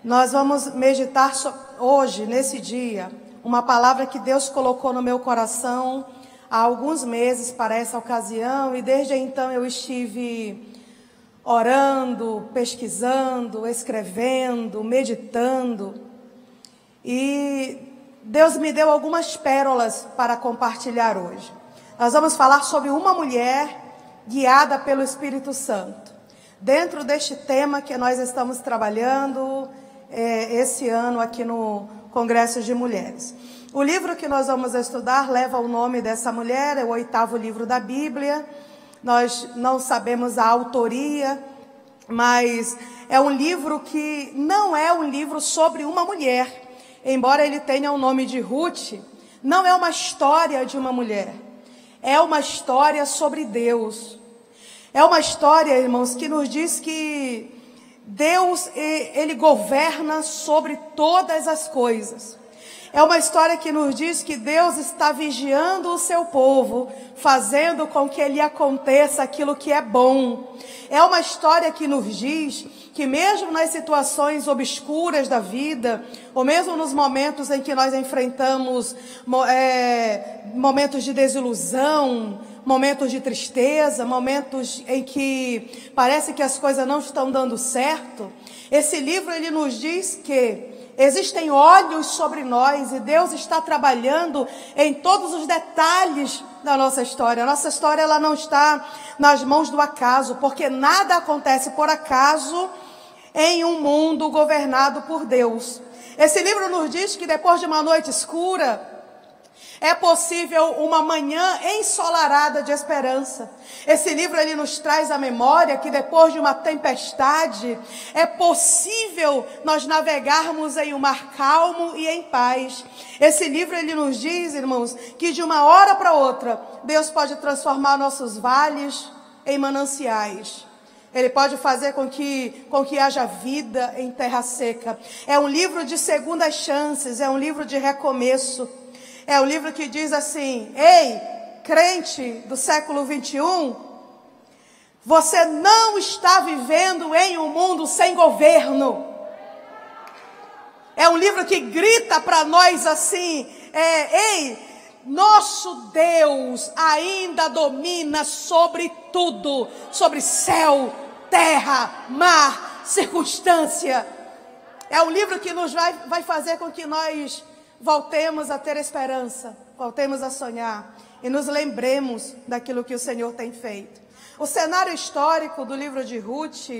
Nós vamos meditar hoje, nesse dia, uma palavra que Deus colocou no meu coração há alguns meses para essa ocasião, e desde então eu estive orando, pesquisando, escrevendo, meditando, e Deus me deu algumas pérolas para compartilhar hoje. Nós vamos falar sobre uma mulher guiada pelo Espírito Santo, dentro deste tema que nós estamos trabalhando esse ano aqui no Congresso de Mulheres. O livro que nós vamos estudar leva o nome dessa mulher, é o 8º livro da Bíblia. Nós não sabemos a autoria, mas é um livro que não é um livro sobre uma mulher. Embora ele tenha o nome de Ruth, não é uma história de uma mulher. É uma história sobre Deus. É uma história, irmãos, que nos diz que Deus, Ele governa sobre todas as coisas. É uma história que nos diz que Deus está vigiando o seu povo, fazendo com que lhe aconteça aquilo que é bom. É uma história que nos diz que mesmo nas situações obscuras da vida, ou mesmo nos momentos em que nós enfrentamos momentos de desilusão, momentos de tristeza, momentos em que parece que as coisas não estão dando certo, esse livro ele nos diz que existem olhos sobre nós e Deus está trabalhando em todos os detalhes da nossa história. A nossa história ela não está nas mãos do acaso, porque nada acontece por acaso em um mundo governado por Deus. Esse livro nos diz que depois de uma noite escura, é possível uma manhã ensolarada de esperança. Esse livro ele nos traz à memória que depois de uma tempestade, é possível nós navegarmos em um mar calmo e em paz. Esse livro ele nos diz, irmãos, que de uma hora para outra, Deus pode transformar nossos vales em mananciais. Ele pode fazer com que haja vida em terra seca. É um livro de segundas chances, é um livro de recomeço. É o livro que diz assim: ei, crente do século 21, você não está vivendo em um mundo sem governo. É um livro que grita para nós assim: ei, nosso Deus ainda domina sobre tudo, sobre céu, terra, mar, circunstância. É um livro que nos vai fazer com que nós voltemos a ter esperança, voltemos a sonhar e nos lembremos daquilo que o Senhor tem feito. O cenário histórico do livro de Ruth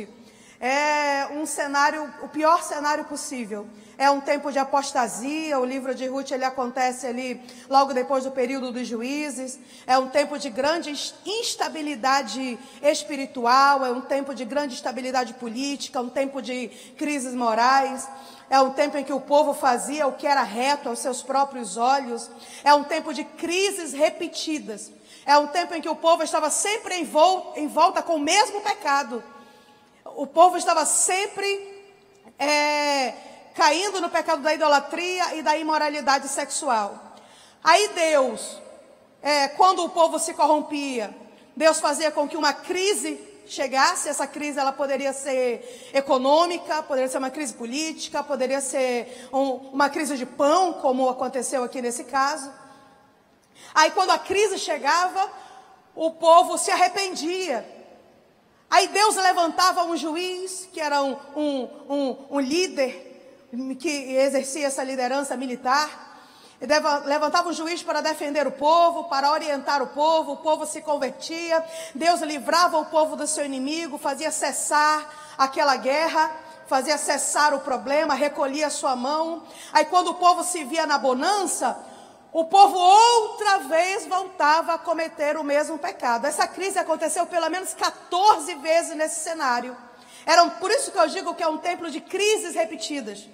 é um cenário, o pior cenário possível. É um tempo de apostasia. O livro de Ruth ele acontece ali logo depois do período dos juízes. É um tempo de grande instabilidade espiritual, é um tempo de grande instabilidade política, um tempo de crises morais. É um tempo em que o povo fazia o que era reto aos seus próprios olhos. É um tempo de crises repetidas. É um tempo em que o povo estava sempre em volta com o mesmo pecado. O povo estava sempre caindo no pecado da idolatria e da imoralidade sexual. Aí Deus, quando o povo se corrompia, Deus fazia com que uma crise chegasse. Essa crise ela poderia ser econômica, poderia ser uma crise política, poderia ser uma crise de pão, como aconteceu aqui nesse caso. Aí quando a crise chegava, o povo se arrependia. Aí Deus levantava um juiz, que era um líder, que exercia essa liderança militar. Levantava um juiz para defender o povo, para orientar o povo se convertia, Deus livrava o povo do seu inimigo, fazia cessar aquela guerra, fazia cessar o problema, recolhia a sua mão. Aí quando o povo se via na bonança, o povo outra vez voltava a cometer o mesmo pecado. Essa crise aconteceu pelo menos 14 vezes nesse cenário. Por isso que eu digo que é um tempo de crises repetidas.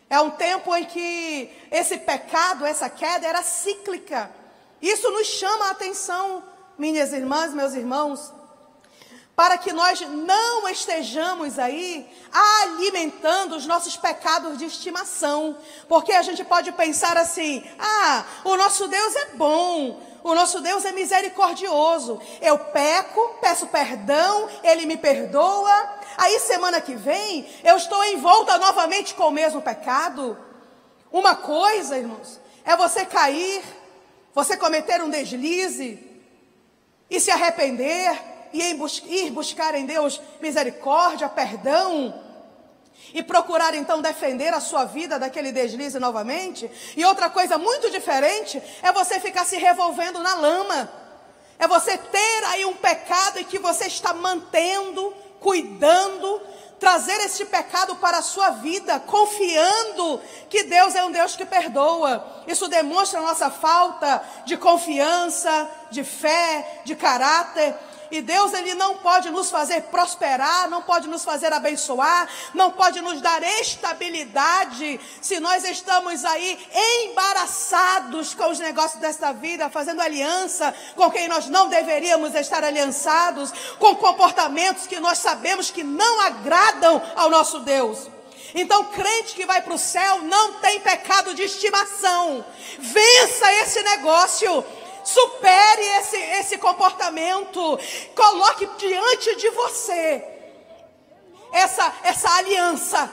É um tempo em que esse pecado, essa queda era cíclica. Isso nos chama a atenção, minhas irmãs, meus irmãos, para que nós não estejamos aí alimentando os nossos pecados de estimação. Porque a gente pode pensar assim: o nosso Deus é bom, O nosso Deus é misericordioso. Eu peco, peço perdão, Ele me perdoa. Aí semana que vem, eu estou envolta novamente com o mesmo pecado. Uma coisa, irmãos, é você cair, você cometer um deslize e se arrepender e ir buscar em Deus misericórdia, perdão, e procurar então defender a sua vida daquele deslize novamente. E outra coisa muito diferente é você ficar se revolvendo na lama. É você ter aí um pecado e que você está mantendo, cuidando, trazer esse pecado para a sua vida, confiando que Deus é um Deus que perdoa. Isso demonstra a nossa falta de confiança, de fé, de caráter. E Deus, Ele não pode nos fazer prosperar, não pode nos fazer abençoar, não pode nos dar estabilidade, se nós estamos aí embaraçados com os negócios desta vida, fazendo aliança com quem nós não deveríamos estar aliançados, com comportamentos que nós sabemos que não agradam ao nosso Deus. Então, crente que vai para o céu não tem pecado de estimação. Vença esse negócio. Supere esse comportamento. Coloque diante de você essa aliança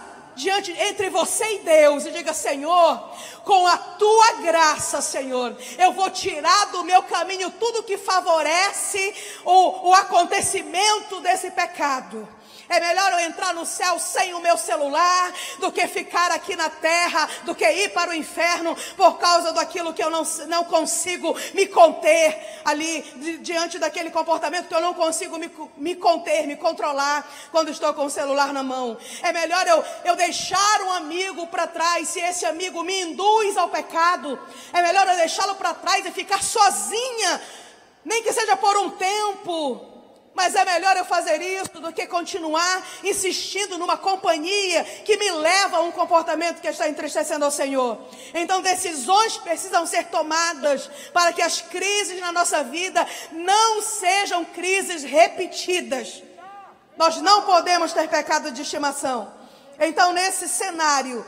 entre você e Deus. E diga: Senhor, com a tua graça, Senhor, eu vou tirar do meu caminho tudo que favorece o acontecimento desse pecado. É melhor eu entrar no céu sem o meu celular do que ficar aqui na terra, do que ir para o inferno por causa daquilo que eu não consigo me conter ali, diante daquele comportamento que eu não consigo me conter, me controlar quando estou com o celular na mão. É melhor eu deixar um amigo para trás, se esse amigo me induz ao pecado. É melhor eu deixá-lo para trás e ficar sozinha, nem que seja por um tempo. Mas é melhor eu fazer isso do que continuar insistindo numa companhia que me leva a um comportamento que está entristecendo ao Senhor. Então, decisões precisam ser tomadas para que as crises na nossa vida não sejam crises repetidas. Nós não podemos ter pecado de estimação. Então, nesse cenário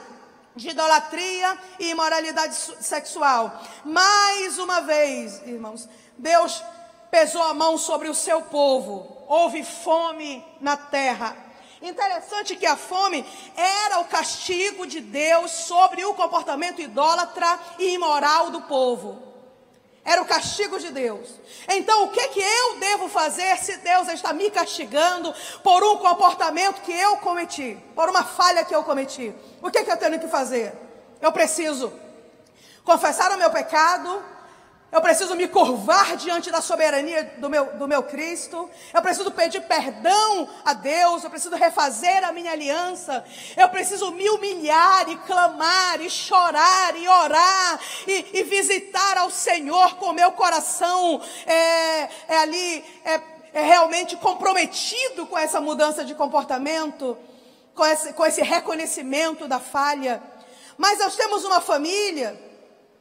de idolatria e imoralidade sexual, mais uma vez, irmãos, Deus pesou a mão sobre o seu povo. Houve fome na terra. Interessante que a fome era o castigo de Deus sobre o comportamento idólatra e imoral do povo. Era o castigo de Deus. Então, o que eu devo fazer se Deus está me castigando por um comportamento que eu cometi, por uma falha que eu cometi? O que eu tenho que fazer? Eu preciso confessar o meu pecado. Eu preciso me curvar diante da soberania do meu Cristo. Eu preciso pedir perdão a Deus. Eu preciso refazer a minha aliança. Eu preciso me humilhar e clamar e chorar e orar e visitar ao Senhor com o meu coração realmente comprometido com essa mudança de comportamento, com esse reconhecimento da falha. Mas nós temos uma família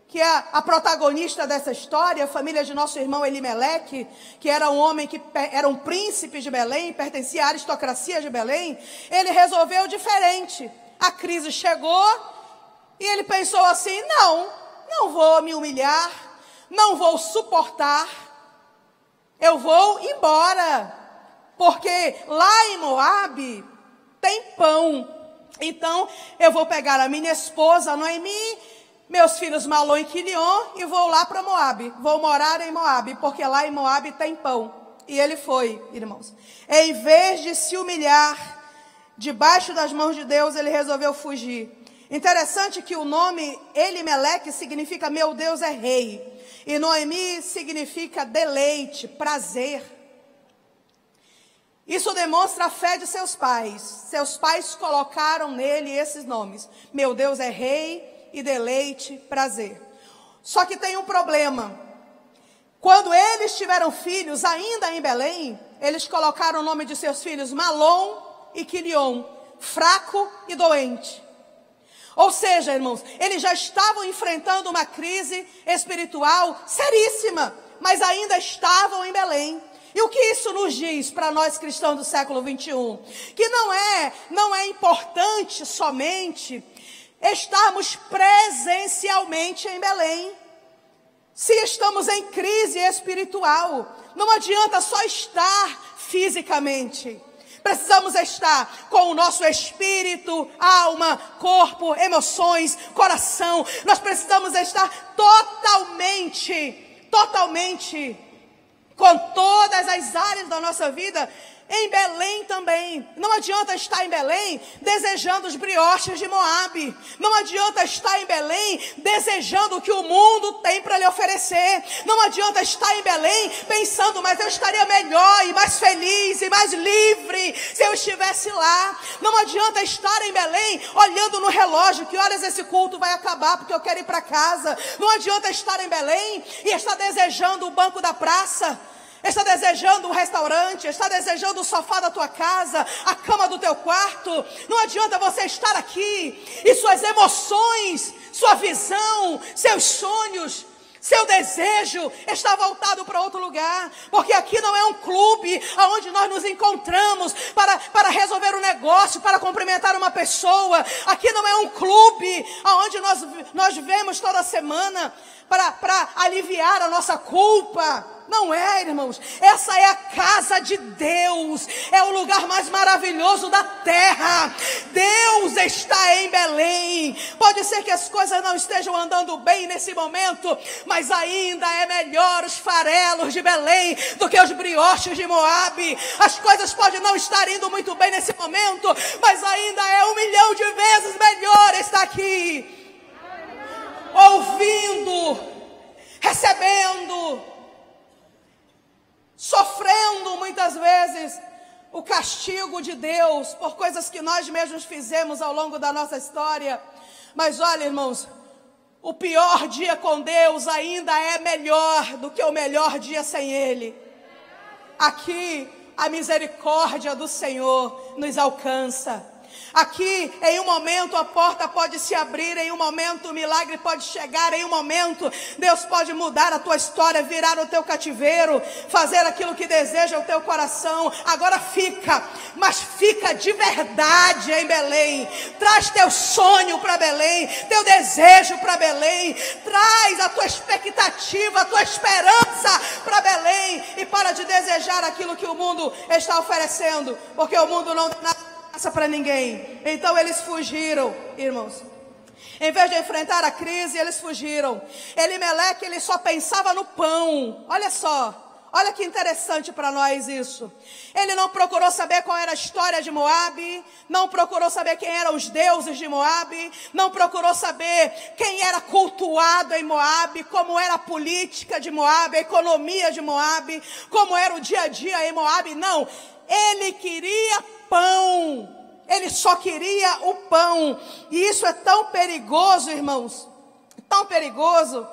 que é a protagonista dessa história, a família de nosso irmão Elimeleque, que era um homem que era um príncipe de Belém, pertencia à aristocracia de Belém. Ele resolveu diferente. A crise chegou e ele pensou assim: não vou me humilhar, não vou suportar, eu vou embora, porque lá em Moabe tem pão. Então eu vou pegar a minha esposa Noemi, meus filhos Malom e Quilion, e vou lá para Moabe. Vou morar em Moabe, porque lá em Moabe tem pão. E ele foi, irmãos. Em vez de se humilhar debaixo das mãos de Deus, ele resolveu fugir. Interessante que o nome Elimeleque significa meu Deus é rei. E Noemi significa deleite, prazer. Isso demonstra a fé de seus pais. Seus pais colocaram nele esses nomes. Meu Deus é rei e deleite, prazer. Só que tem um problema. Quando eles tiveram filhos, ainda em Belém, eles colocaram o nome de seus filhos Malom e Quilion, fraco e doente. Ou seja, irmãos, eles já estavam enfrentando uma crise espiritual seríssima, mas ainda estavam em Belém. E o que isso nos diz para nós cristãos do século 21? Que não é importante somente estarmos presencialmente em Belém. Se estamos em crise espiritual, não adianta só estar fisicamente. Precisamos estar com o nosso espírito, alma, corpo, emoções, coração. Nós precisamos estar totalmente, com todas as áreas da nossa vida. Em Belém também. Não adianta estar em Belém desejando os brioches de Moabe. Não adianta estar em Belém desejando o que o mundo tem para lhe oferecer. Não adianta estar em Belém pensando, mas eu estaria melhor e mais feliz e mais livre se eu estivesse lá. Não adianta estar em Belém olhando no relógio, que horas esse culto vai acabar porque eu quero ir para casa. Não adianta estar em Belém e estar desejando o banco da praça. Está desejando um restaurante, está desejando o sofá da tua casa, a cama do teu quarto. Não adianta você estar aqui e suas emoções, sua visão, seus sonhos, seu desejo está voltado para outro lugar. Porque aqui não é um clube onde nós nos encontramos para resolver um negócio, para cumprimentar uma pessoa. Aqui não é um clube onde nós vemos toda semana para aliviar a nossa culpa. Não é, irmãos, essa é a casa de Deus, é o lugar mais maravilhoso da terra. Deus está em Belém. Pode ser que as coisas não estejam andando bem nesse momento, mas ainda é melhor os farelos de Belém do que os brioches de Moabe. As coisas podem não estar indo muito bem nesse momento, mas ainda é 1.000.000 de vezes melhor estar aqui, ouvindo, recebendo, sofrendo muitas vezes o castigo de Deus por coisas que nós mesmos fizemos ao longo da nossa história. Mas olha, irmãos, o pior dia com Deus ainda é melhor do que o melhor dia sem Ele. Aqui a misericórdia do Senhor nos alcança. Aqui, em um momento, a porta pode se abrir, em um momento o milagre pode chegar, em um momento Deus pode mudar a tua história, virar o teu cativeiro, fazer aquilo que deseja o teu coração. Agora fica, mas fica de verdade em Belém. Traz teu sonho para Belém, teu desejo para Belém, traz a tua expectativa, a tua esperança para Belém e para de desejar aquilo que o mundo está oferecendo, porque o mundo não dá nada para ninguém. Então eles fugiram, irmãos. Em vez de enfrentar a crise, eles fugiram. Elimeleque, ele só pensava no pão. Olha só, olha que interessante para nós isso. Ele não procurou saber qual era a história de Moabe, não procurou saber quem eram os deuses de Moabe, não procurou saber quem era cultuado em Moabe, como era a política de Moabe, a economia de Moabe, como era o dia a dia em Moabe. Não, ele queria pão. Ele só queria o pão. E isso é tão perigoso, irmãos, tão perigoso,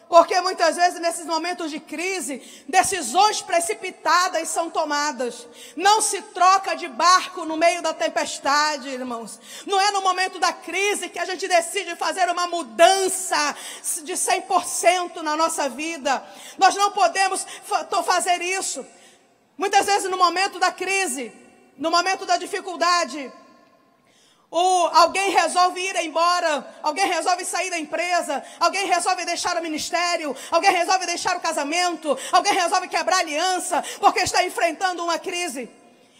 porque muitas vezes nesses momentos de crise, decisões precipitadas são tomadas. Não se troca de barco no meio da tempestade, irmãos. Não é no momento da crise que a gente decide fazer uma mudança de 100% na nossa vida. Nós não podemos fazer isso. Muitas vezes no momento da crise, no momento da dificuldade, alguém resolve ir embora, alguém resolve sair da empresa, alguém resolve deixar o ministério, alguém resolve deixar o casamento, alguém resolve quebrar a aliança, porque está enfrentando uma crise.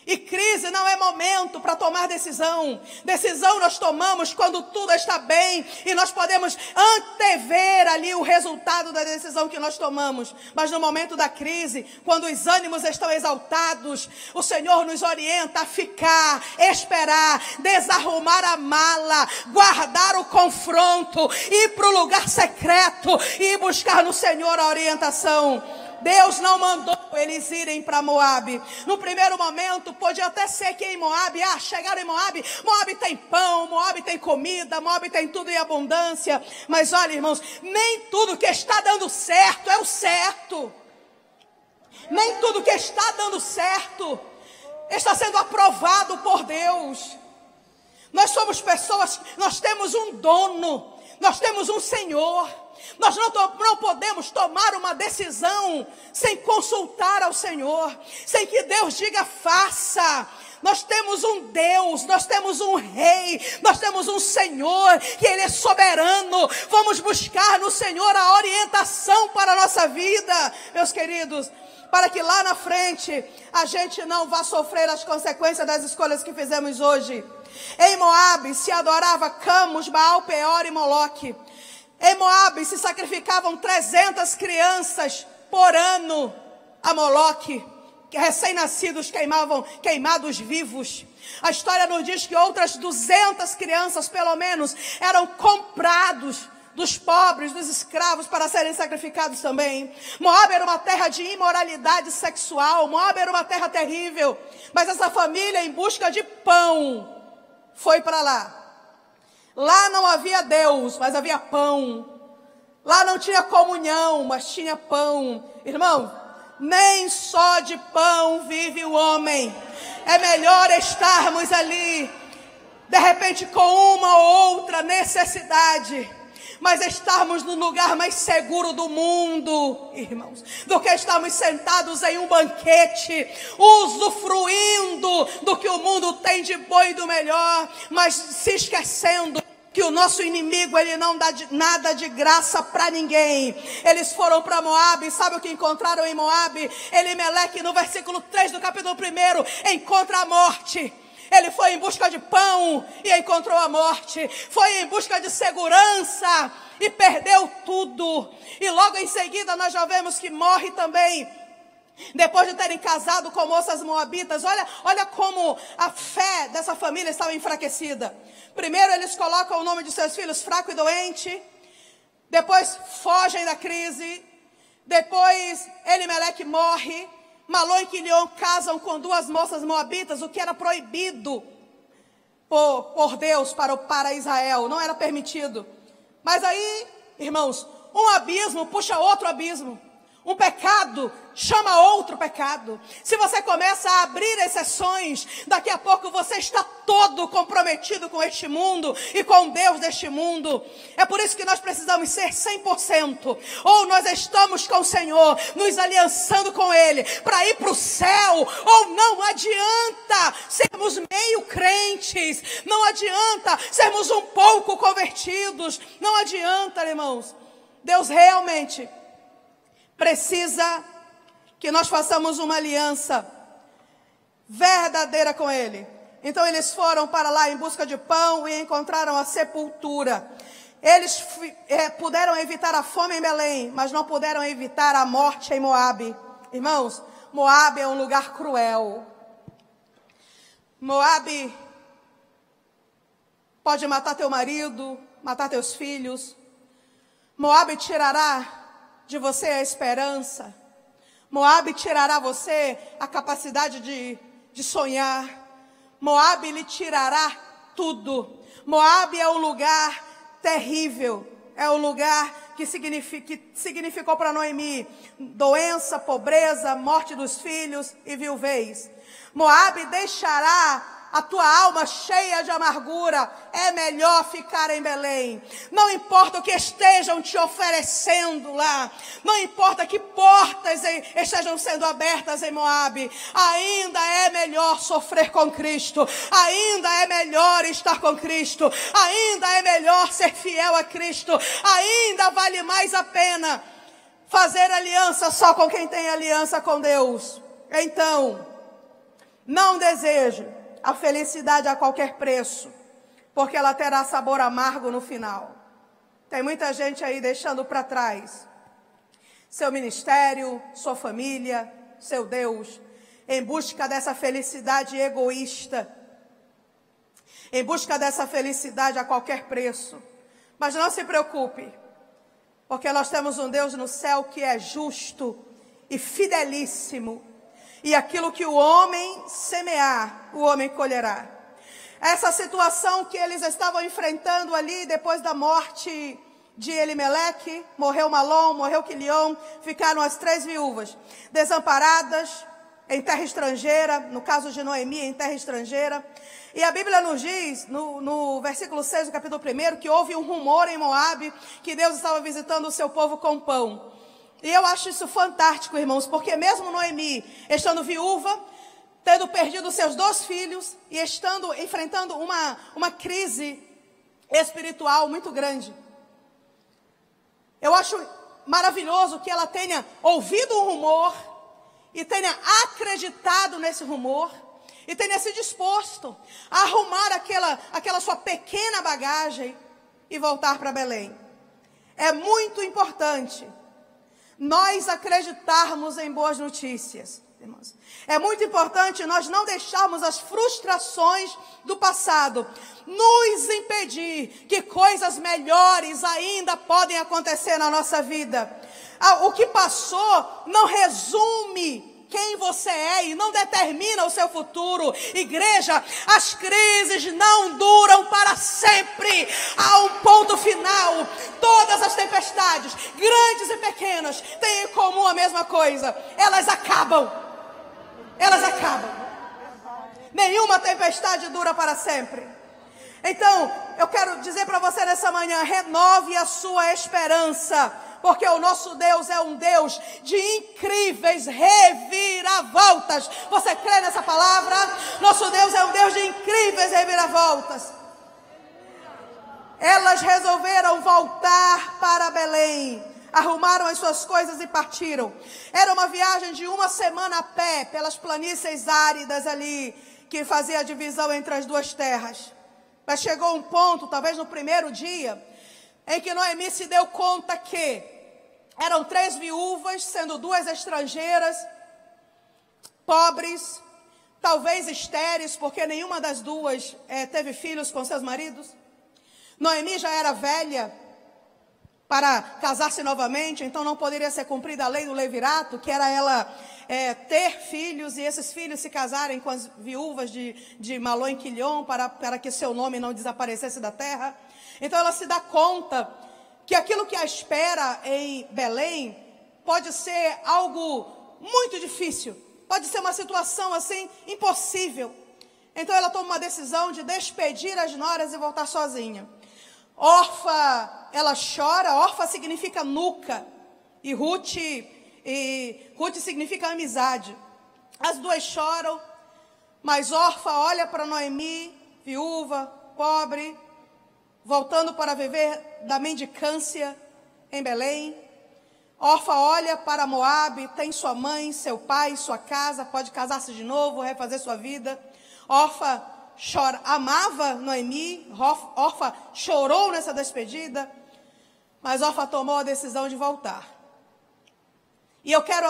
E crise não é momento para tomar decisão. Decisão nós tomamos quando tudo está bem e nós podemos antever ali o resultado da decisão que nós tomamos. Mas no momento da crise, quando os ânimos estão exaltados, o Senhor nos orienta a ficar, esperar, desarrumar a mala, guardar o confronto, ir para o lugar secreto e buscar no Senhor a orientação. Deus não mandou eles irem para Moabe. No primeiro momento, pode até ser que em Moabe, chegaram em Moabe, Moabe tem pão, Moabe tem comida, Moabe tem tudo em abundância. Mas olha, irmãos, nem tudo que está dando certo é o certo. Nem tudo que está dando certo está sendo aprovado por Deus. Nós somos pessoas, nós temos um dono, nós temos um Senhor. Nós não podemos tomar uma decisão sem consultar ao Senhor, sem que Deus diga faça. Nós temos um Deus, nós temos um Rei, nós temos um Senhor, que Ele é soberano. Vamos buscar no Senhor a orientação para a nossa vida, meus queridos, para que lá na frente a gente não vá sofrer as consequências das escolhas que fizemos hoje. Em Moabe se adorava Camus, Baal, Peor e Moloque. Em Moabe se sacrificavam 300 crianças por ano a Moloque. Recém-nascidos queimados vivos. A história nos diz que outras 200 crianças, pelo menos, eram comprados dos pobres, dos escravos, para serem sacrificados também. Moabe era uma terra de imoralidade sexual. Moabe era uma terra terrível. Mas essa família, em busca de pão, foi para lá. Lá não havia Deus, mas havia pão. Lá não tinha comunhão, mas tinha pão. Irmão, nem só de pão vive o homem. É melhor estarmos ali, de repente com uma ou outra necessidade, mas estarmos no lugar mais seguro do mundo, irmãos, do que estarmos sentados em um banquete, usufruindo do que o mundo tem de bom e do melhor, mas se esquecendo que o nosso inimigo, ele não dá nada de graça para ninguém. Eles foram para Moabe, sabe o que encontraram em Moabe? Elimeleque, no versículo 3 do capítulo 1, encontra a morte. Ele foi em busca de pão e encontrou a morte. Foi em busca de segurança e perdeu tudo. E logo em seguida nós já vemos que morre também, depois de terem casado com moças moabitas. Olha como a fé dessa família estava enfraquecida. Primeiro eles colocam o nome de seus filhos fraco e doente. Depois fogem da crise. Depois Elimeleque morre. Malom e Quilion casam com 2 moças moabitas, o que era proibido por Deus para Israel. Não era permitido. Mas aí, irmãos, um abismo puxa outro abismo. Um pecado chama outro pecado. Se você começa a abrir exceções, daqui a pouco você está todo comprometido com este mundo e com Deus deste mundo. É por isso que nós precisamos ser 100%. Ou nós estamos com o Senhor, nos aliançando com Ele para ir para o céu, ou não adianta sermos meio crentes, não adianta sermos um pouco convertidos, não adianta, irmãos. Deus realmente precisa que nós façamos uma aliança verdadeira com Ele. Então eles foram para lá em busca de pão e encontraram a sepultura. Eles puderam evitar a fome em Belém, mas não puderam evitar a morte em Moabe. Irmãos, Moabe é um lugar cruel. Moabe pode matar teu marido, matar teus filhos. Moabe tirará de você a esperança. Moabe tirará você a capacidade de sonhar. Moabe lhe tirará tudo. Moabe é um lugar terrível. É um lugar que significou para Noemi doença, pobreza, morte dos filhos e viuvez. Moabe deixará a tua alma cheia de amargura. É melhor ficar em Belém. Não importa o que estejam te oferecendo lá. Não importa que portas estejam sendo abertas em Moabe. Ainda é melhor sofrer com Cristo. Ainda é melhor estar com Cristo. Ainda é melhor ser fiel a Cristo. Ainda vale mais a pena fazer aliança só com quem tem aliança com Deus. Então, não deseje a felicidade a qualquer preço, porque ela terá sabor amargo no final. Tem muita gente aí deixando para trás seu ministério, sua família, seu Deus, em busca dessa felicidade egoísta, em busca dessa felicidade a qualquer preço. Mas não se preocupe, porque nós temos um Deus no céu que é justo e fidelíssimo. E aquilo que o homem semear, o homem colherá. Essa situação que eles estavam enfrentando ali, depois da morte de Elimeleque, morreu Malom, morreu Quilion, ficaram as 3 viúvas, desamparadas, em terra estrangeira, no caso de Noemi, em terra estrangeira. E a Bíblia nos diz, no versículo 6 do capítulo 1, que houve um rumor em Moabe, que Deus estava visitando o seu povo com pão. E eu acho isso fantástico, irmãos, porque mesmo Noemi, estando viúva, tendo perdido seus 2 filhos e enfrentando uma crise espiritual muito grande. Eu acho maravilhoso que ela tenha ouvido um rumor e tenha acreditado nesse rumor e tenha se disposto a arrumar aquela sua pequena bagagem e voltar para Belém. É muito importante nós acreditarmos em boas notícias, irmãos. É muito importante nós não deixarmos as frustrações do passado nos impedir que coisas melhores ainda podem acontecer na nossa vida. O que passou não resume quem você é e não determina o seu futuro. Igreja, as crises não duram para sempre. Há um ponto final. Todas as tempestades, grandes e pequenas, têm em comum a mesma coisa. Elas acabam. Elas acabam. Nenhuma tempestade dura para sempre. Então, eu quero dizer para você nessa manhã, renove a sua esperança. Porque o nosso Deus é um Deus de incríveis reviravoltas. Você crê nessa palavra? Nosso Deus é um Deus de incríveis reviravoltas. Elas resolveram voltar para Belém. Arrumaram as suas coisas e partiram. Era uma viagem de 1 semana a pé, pelas planícies áridas ali, que fazia a divisão entre as 2 terras. Mas chegou um ponto, talvez no primeiro dia, em que Noemi se deu conta que eram 3 viúvas, sendo 2 estrangeiras, pobres, talvez estéreis, porque nenhuma das 2 teve filhos com seus maridos. Noemi já era velha para casar-se novamente, então não poderia ser cumprida a lei do levirato, que era ela ter filhos e esses filhos se casarem com as viúvas de Malom e Quilion para que seu nome não desaparecesse da terra. Então ela se dá conta que aquilo que a espera em Belém pode ser algo muito difícil, pode ser uma situação assim impossível. Então ela toma uma decisão de despedir as noras e voltar sozinha. Orfa, ela chora. Orfa significa nuca e Ruth significa amizade. As 2 choram, mas Orfa olha para Noemi, viúva, pobre, voltando para viver da mendicância em Belém. Orfa olha para Moabe, tem sua mãe, seu pai, sua casa, pode casar-se de novo, refazer sua vida. Orfa chora, amava Noemi, Orfa chorou nessa despedida, mas Orfa tomou a decisão de voltar. E eu quero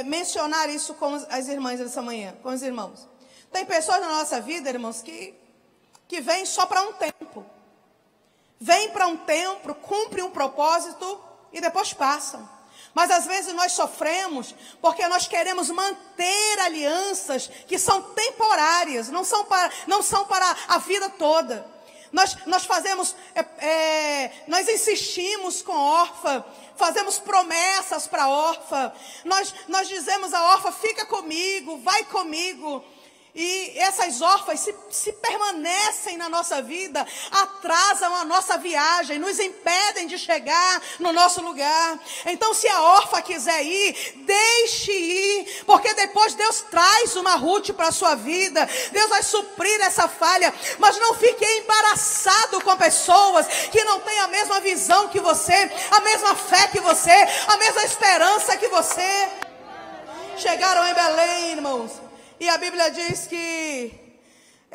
mencionar isso com as irmãs dessa manhã, com os irmãos. Tem pessoas na nossa vida, irmãos, que vêm só para um tempo. Vêm para um tempo, cumprem um propósito e depois passam. Mas às vezes nós sofremos porque nós queremos manter alianças que são temporárias, não são para a vida toda. Nós insistimos com Orfa, fazemos promessas para Orfa, nós dizemos a Orfa, fica comigo, vai comigo. E essas órfãs, se permanecem na nossa vida, atrasam a nossa viagem, nos impedem de chegar no nosso lugar. Então, se a órfã quiser ir, deixe ir, porque depois Deus traz uma Ruth para a sua vida. Deus vai suprir essa falha, mas não fique embaraçado com pessoas que não têm a mesma visão que você, a mesma fé que você, a mesma esperança que você. Chegaram em Belém, irmãos. E a Bíblia diz que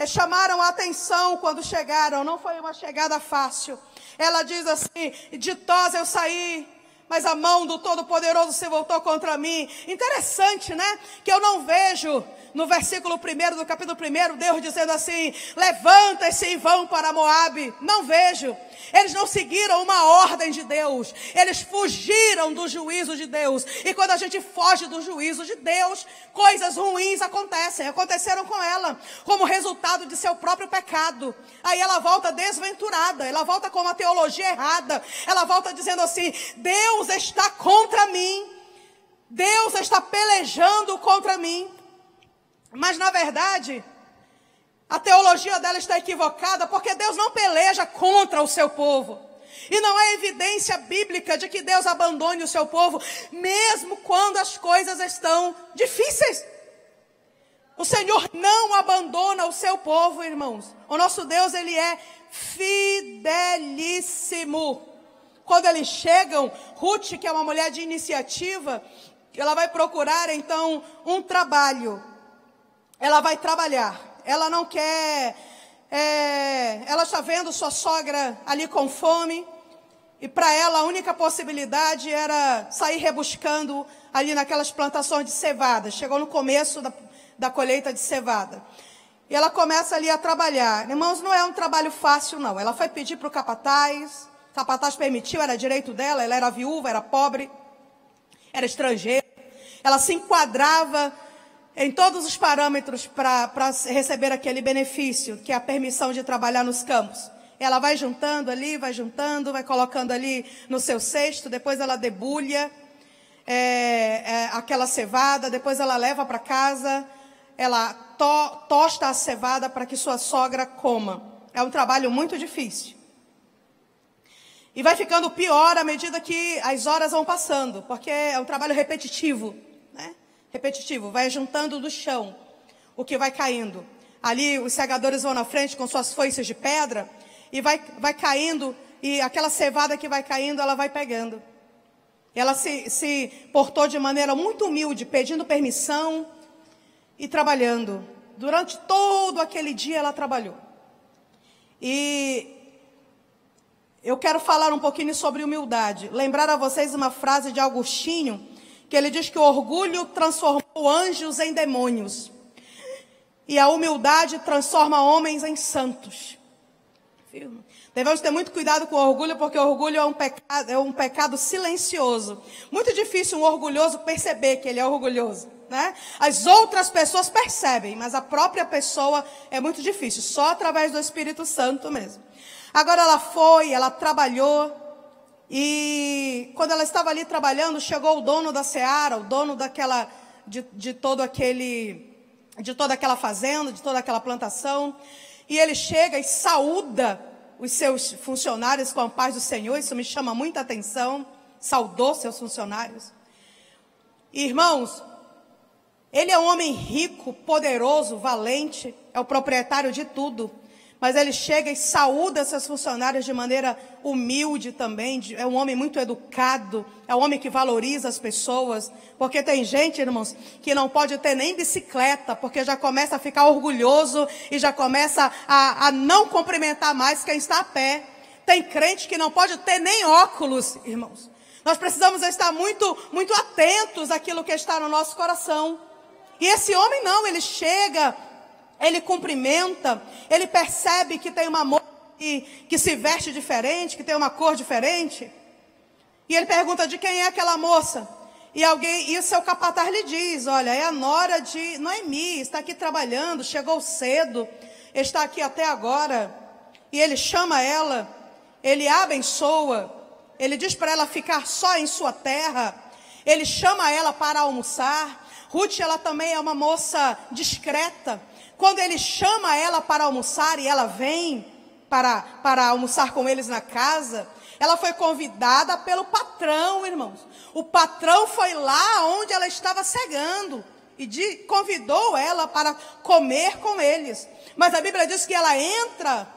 chamaram a atenção quando chegaram. Não foi uma chegada fácil. Ela diz assim, ditosa eu saí, mas a mão do Todo-Poderoso se voltou contra mim. Interessante, né? Que eu não vejo no versículo 1 do capítulo 1, Deus dizendo assim, levanta-se e vão para Moabe. Não vejo. Eles não seguiram uma ordem de Deus. Eles fugiram do juízo de Deus. E quando a gente foge do juízo de Deus, coisas ruins acontecem. Aconteceram com ela, como resultado de seu próprio pecado. Aí ela volta desventurada. Ela volta com uma teologia errada. Ela volta dizendo assim, Deus está contra mim. Deus está pelejando contra mim. Mas na verdade, a teologia dela está equivocada, porque Deus não peleja contra o seu povo. E não há evidência bíblica de que Deus abandone o seu povo, mesmo quando as coisas estão difíceis. O Senhor não abandona o seu povo, irmãos. O nosso Deus, ele é fidelíssimo. Quando eles chegam, Ruth, que é uma mulher de iniciativa, ela vai procurar então um trabalho. Ela vai trabalhar. Ela não quer... ela está vendo sua sogra ali com fome. E para ela a única possibilidade era sair rebuscando ali naquelas plantações de cevada. Chegou no começo da colheita de cevada. E ela começa ali a trabalhar. Irmãos, não é um trabalho fácil, não. Ela foi pedir para o capataz permitiu, era direito dela, ela era viúva, era pobre, era estrangeira. Ela se enquadrava em todos os parâmetros para receber aquele benefício, que é a permissão de trabalhar nos campos. Ela vai juntando ali, vai colocando ali no seu cesto, depois ela debulha aquela cevada, depois ela leva para casa, ela tosta a cevada para que sua sogra coma. É um trabalho muito difícil. E vai ficando pior à medida que as horas vão passando, porque é um trabalho repetitivo, né? Repetitivo, vai juntando do chão o que vai caindo. Ali os segadores vão na frente com suas foices de pedra e vai caindo, e aquela cevada que vai caindo, ela vai pegando. Ela se portou de maneira muito humilde, pedindo permissão e trabalhando. Durante todo aquele dia ela trabalhou. E eu quero falar um pouquinho sobre humildade. Lembrar a vocês uma frase de Agostinho, que ele diz que o orgulho transformou anjos em demônios. E a humildade transforma homens em santos. Devemos ter muito cuidado com o orgulho, porque o orgulho é um pecado silencioso. Muito difícil um orgulhoso perceber que ele é orgulhoso, né? As outras pessoas percebem, mas a própria pessoa é muito difícil, só através do Espírito Santo mesmo. Agora ela trabalhou, e quando ela estava ali trabalhando, chegou o dono da seara, o dono de toda aquela fazenda, de toda aquela plantação, e ele chega e saúda os seus funcionários com a paz do Senhor. Isso me chama muita atenção. Saudou seus funcionários. Irmãos, ele é um homem rico, poderoso, valente, é o proprietário de tudo. Mas ele chega e saúda seus funcionários de maneira humilde também. É um homem muito educado, é um homem que valoriza as pessoas. Porque tem gente, irmãos, que não pode ter nem bicicleta, porque já começa a ficar orgulhoso e já começa a não cumprimentar mais quem está a pé. Tem crente que não pode ter nem óculos, irmãos. Nós precisamos estar muito, muito atentos àquilo que está no nosso coração. E esse homem não, ele chega... Ele cumprimenta, ele percebe que tem uma moça que se veste diferente, que tem uma cor diferente. E ele pergunta de quem é aquela moça. E o seu capataz lhe diz, olha, é a nora de Noemi, está aqui trabalhando, chegou cedo, está aqui até agora. E ele chama ela, ele a abençoa, ele diz para ela ficar só em sua terra. Ele chama ela para almoçar. Ruth, ela também é uma moça discreta. Quando ele chama ela para almoçar e ela vem para almoçar com eles na casa, ela foi convidada pelo patrão, irmãos. O patrão foi lá onde ela estava cegando e convidou ela para comer com eles. Mas a Bíblia diz que ela entra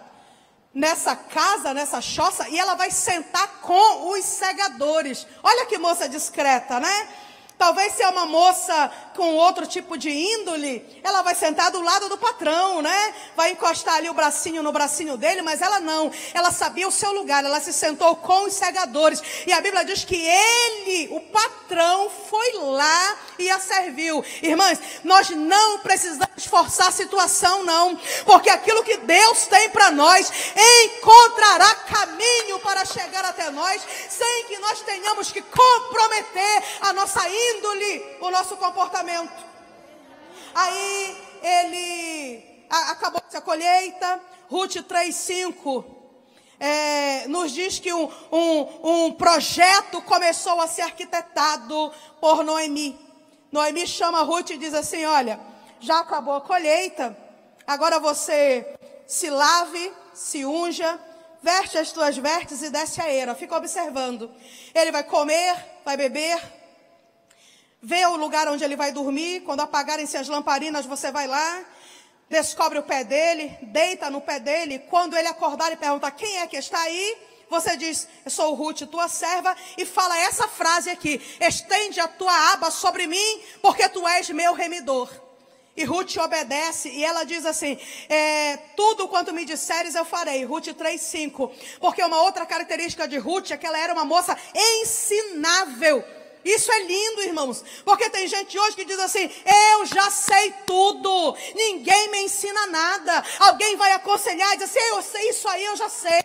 nessa casa, nessa choça, e ela vai sentar com os segadores. Olha que moça discreta, né? Talvez se é uma moça com outro tipo de índole, ela vai sentar do lado do patrão, né? Vai encostar ali o bracinho no bracinho dele, mas ela não. Ela sabia o seu lugar, ela se sentou com os segadores. E a Bíblia diz que ele, o patrão, foi lá e a serviu. Irmãs, nós não precisamos forçar a situação, não. Porque aquilo que Deus tem para nós, encontrará caminho para chegar até nós, sem que nós tenhamos que comprometer a nossa índole, o nosso comportamento. Aí acabou-se a colheita. Ruth 3:5 nos diz que um projeto começou a ser arquitetado por Noemi. Noemi chama Ruth e diz assim, olha, já acabou a colheita, agora você se lave, se unja, veste as tuas vestes e desce a eira. Fica observando. Ele vai comer, vai beber, vê o lugar onde ele vai dormir. Quando apagarem-se as lamparinas, você vai lá, descobre o pé dele, deita no pé dele. Quando ele acordar e perguntar quem é que está aí, você diz: eu sou Ruth, tua serva, e fala essa frase aqui: estende a tua aba sobre mim, porque tu és meu remidor. E Ruth obedece, e ela diz assim: tudo quanto me disseres eu farei. Ruth 3:5. Porque uma outra característica de Ruth é que ela era uma moça ensinável. Isso é lindo, irmãos, porque tem gente hoje que diz assim: eu já sei tudo, ninguém me ensina nada. Alguém vai aconselhar e diz assim: eu sei isso aí, eu já sei.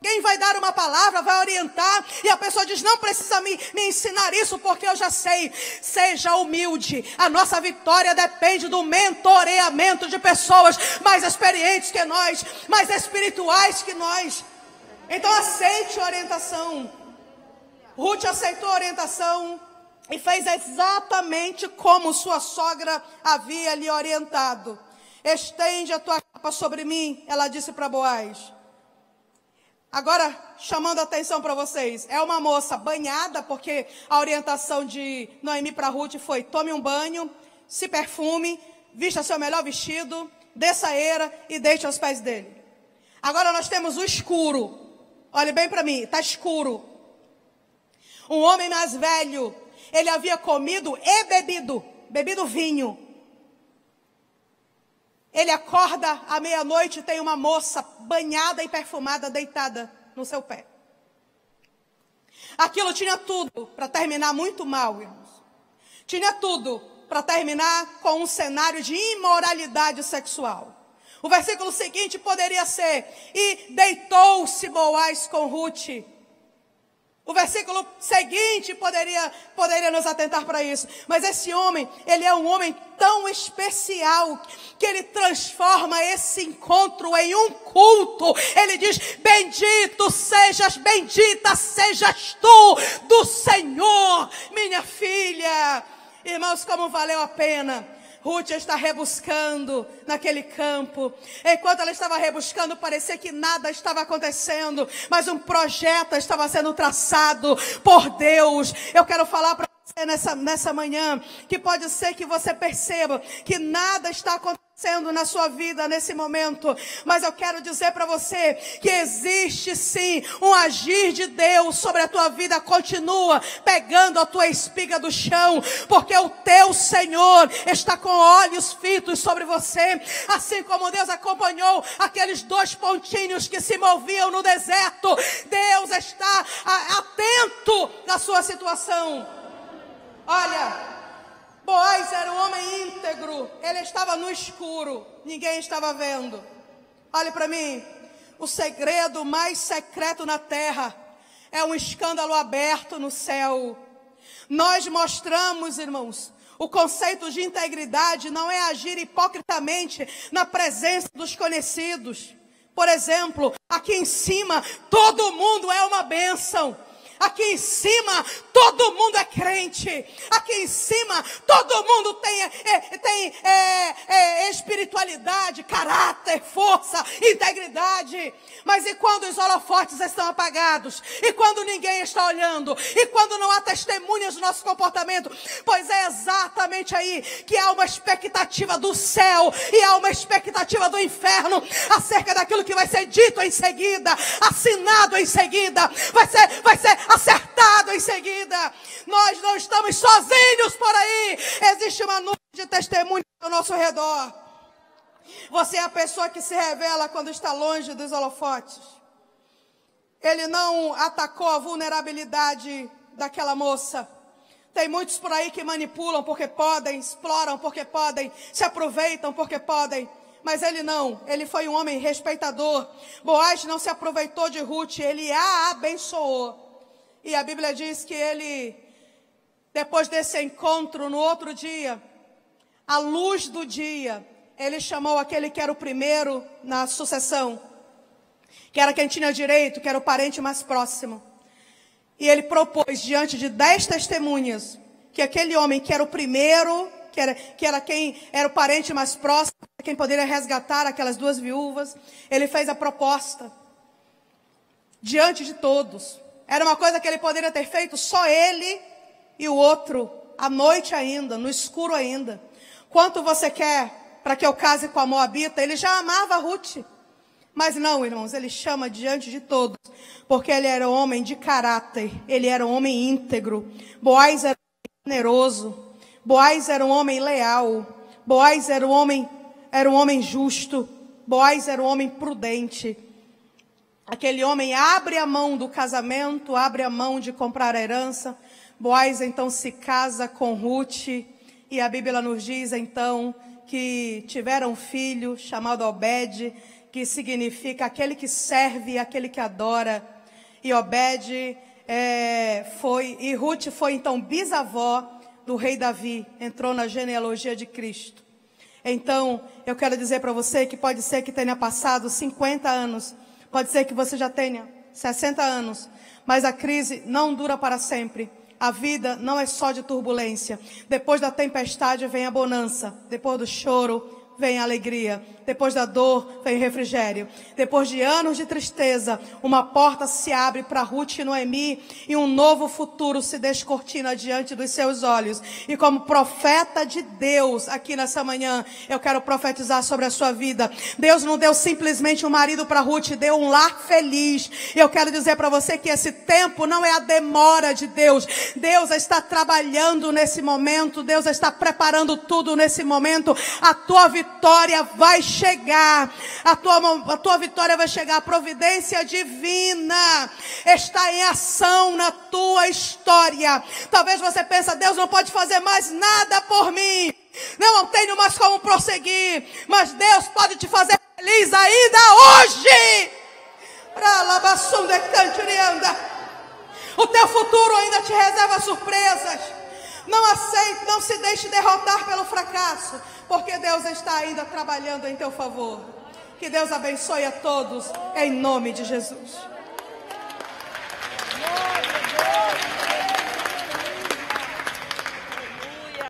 Alguém vai dar uma palavra, vai orientar, e a pessoa diz: não precisa me ensinar isso, porque eu já sei. Seja humilde. A nossa vitória depende do mentoreamento de pessoas mais experientes que nós, mais espirituais que nós. Então aceite a orientação. Ruth aceitou a orientação e fez exatamente como sua sogra havia lhe orientado. Estende a tua capa sobre mim, ela disse para Boaz. Agora, chamando a atenção para vocês, é uma moça banhada, porque a orientação de Noemi para Ruth foi: tome um banho, se perfume, vista seu melhor vestido, desça a eira e deite aos pés dele. Agora nós temos o escuro. Olhe bem para mim, está escuro. Um homem mais velho, ele havia comido e bebido vinho. Ele acorda à meia-noite e tem uma moça banhada e perfumada deitada no seu pé. Aquilo tinha tudo para terminar muito mal, irmãos. Tinha tudo para terminar com um cenário de imoralidade sexual. O versículo seguinte poderia ser: e deitou-se Boaz com Ruth. O versículo seguinte poderia nos atentar para isso. Mas esse homem, ele é um homem tão especial que ele transforma esse encontro em um culto. Ele diz: bendita sejas tu do Senhor, minha filha. Irmãos, como valeu a pena. Ruth está rebuscando naquele campo. Enquanto ela estava rebuscando, parecia que nada estava acontecendo, mas um projeto estava sendo traçado por Deus. Eu quero falar para você nessa manhã, que pode ser que você perceba que nada está acontecendo na sua vida nesse momento, mas eu quero dizer para você que existe sim um agir de Deus sobre a tua vida. Continua pegando a tua espiga do chão, porque o teu Senhor está com olhos fitos sobre você, assim como Deus acompanhou aqueles 2 pontinhos que se moviam no deserto. Deus está atento na sua situação. Olha, Boaz era um homem íntegro, ele estava no escuro, ninguém estava vendo. Olhe para mim, o segredo mais secreto na terra é um escândalo aberto no céu. Nós mostramos, irmãos, o conceito de integridade não é agir hipocritamente na presença dos conhecidos. Por exemplo, aqui em cima todo mundo é uma bênção. Aqui em cima todo mundo é crente. Aqui em cima todo mundo tem espiritualidade, caráter, força, integridade. Mas e quando os holofotes estão apagados? E quando ninguém está olhando? E quando não há testemunhas do nosso comportamento? Pois é exatamente aí que há uma expectativa do céu e há uma expectativa do inferno acerca daquilo que vai ser dito em seguida, assinado em seguida, vai ser acertado em seguida. Nós não estamos sozinhos por aí. Existe uma nuvem de testemunhas ao nosso redor. Você é a pessoa que se revela quando está longe dos holofotes. Ele não atacou a vulnerabilidade daquela moça. Tem muitos por aí que manipulam porque podem, exploram porque podem, se aproveitam porque podem. Mas ele não, ele foi um homem respeitador. Boaz não se aproveitou de Ruth, ele a abençoou. E a Bíblia diz que ele, depois desse encontro, no outro dia, à luz do dia, ele chamou aquele que era o primeiro na sucessão, que era quem tinha direito, que era o parente mais próximo. E ele propôs diante de 10 testemunhas, que aquele homem que era o primeiro, que era quem era o parente mais próximo, quem poderia resgatar aquelas 2 viúvas, ele fez a proposta diante de todos. Era uma coisa que ele poderia ter feito só ele e o outro à noite ainda, no escuro ainda. Quanto você quer para que eu case com a Moabita? Ele já amava Ruth. Mas não, irmãos, ele chama diante de todos, porque ele era um homem de caráter, ele era um homem íntegro. Boaz era um homem generoso, Boaz era um homem leal, Boaz era um homem justo, Boaz era um homem prudente. Aquele homem abre a mão do casamento, abre a mão de comprar a herança. Boaz então se casa com Ruth, e a Bíblia nos diz então que tiveram um filho chamado Obed, que significa aquele que serve e aquele que adora. E Obed e Ruth foi então bisavó do rei Davi, entrou na genealogia de Cristo. Então, eu quero dizer para você que pode ser que tenha passado 50 anos, pode ser que você já tenha 60 anos, mas a crise não dura para sempre. A vida não é só de turbulência. Depois da tempestade vem a bonança, depois do choro vem a alegria, depois da dor vem refrigério. Depois de anos de tristeza, uma porta se abre para Ruth e Noemi, e um novo futuro se descortina diante dos seus olhos. E como profeta de Deus, aqui nessa manhã, eu quero profetizar sobre a sua vida. Deus não deu simplesmente um marido para Ruth, deu um lar feliz. E eu quero dizer para você que esse tempo não é a demora de Deus. Deus está trabalhando nesse momento, Deus está preparando tudo nesse momento. A tua vitória vai chegar, a tua vitória vai chegar, a providência divina está em ação na tua história. Talvez você pense, Deus não pode fazer mais nada por mim, não tenho mais como prosseguir, mas Deus pode te fazer feliz ainda hoje. O teu futuro ainda te reserva surpresas. Não aceite, não se deixe derrotar pelo fracasso, porque Deus está ainda trabalhando em teu favor. Que Deus abençoe a todos, em nome de Jesus.